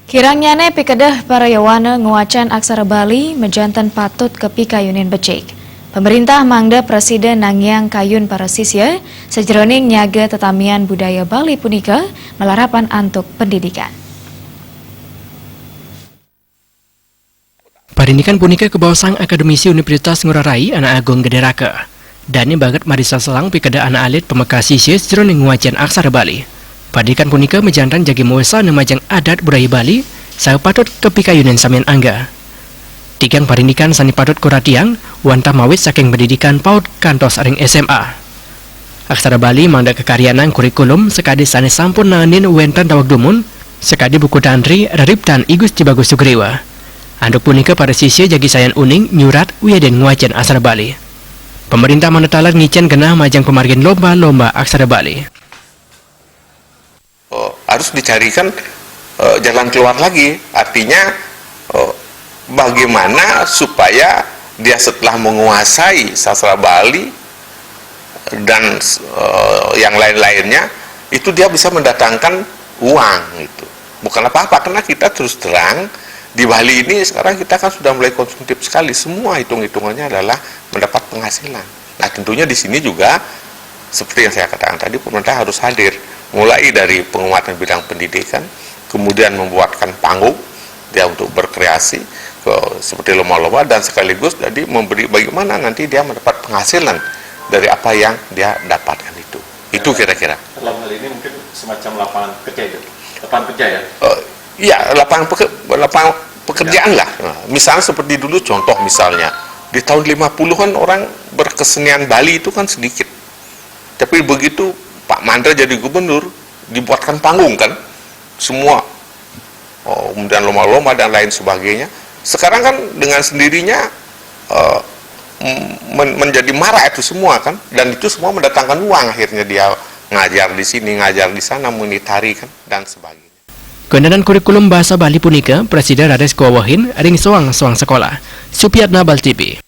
Kirangnyane pikedah para yawana nguacan aksara Bali mejantan patut ke pikayunin becik. Pemerintah mangda Presiden nangyang kayun para sisya sejeroning nyaga tetamian budaya Bali punika melarapan antuk pendidikan. Parindikan punika kebawasang Akademisi Universitas Ngurah Rai Anak Agung Gederaka. Dani baget Marisa Selang pikada anak alit pemeka sisya sejeroning nguacan aksara Bali. Padikan punika mejantan jagi muasa nemajang adat budaya Bali, saya patut kepikayunan samian angga. Tigang parindikan sani patut kuratiang, wantah mawit saking pendidikan paut kantos aring SMA. Aksara Bali mangda kekaryanan kurikulum sekadi sani sampun nanganin wentan tawag dumun, sekadi buku tantri rariptan Igus Cibagus Sugriwa. Anduk punika para sisya jagi sayan uning nyurat wiaden nguacan aksara Bali. Pemerintah manetalar ngicen genah majang pemargin lomba-lomba aksara Bali. Harus dicarikan jalan keluar lagi, artinya bagaimana supaya dia setelah menguasai sastra Bali dan yang lain-lainnya itu dia bisa mendatangkan uang itu. Bukan apa-apa, karena kita terus terang di Bali ini sekarang kita kan sudah mulai konsumtif sekali, semua hitung-hitungannya adalah mendapat penghasilan. Nah tentunya di sini juga seperti yang saya katakan tadi, pemerintah harus hadir, mulai dari penguatan bidang pendidikan, kemudian membuatkan panggung dia untuk berkreasi seperti lomba-lomba, dan sekaligus jadi memberi bagaimana nanti dia mendapat penghasilan dari apa yang dia dapatkan itu. Itu kira-kira. Dalam hal ini mungkin semacam lapangan kerja itu, lapangan kerja ya? Iya, lapangan pekerjaan lah. Misalnya seperti dulu, contoh misalnya di tahun 50-an orang berkesenian Bali itu kan sedikit. Tapi begitu Pak Mandra jadi gubernur, dibuatkan panggung kan, semua, kemudian lomba-lomba dan lain sebagainya. Sekarang kan dengan sendirinya menjadi marak itu semua kan, dan itu semua mendatangkan uang. Akhirnya dia ngajar di sini, ngajar di sana, menitari kan, dan sebagainya. Kendanan kurikulum bahasa Bali punika Presiden Rades Kuawahin ring soang sekolah. Supiatna Bal TV.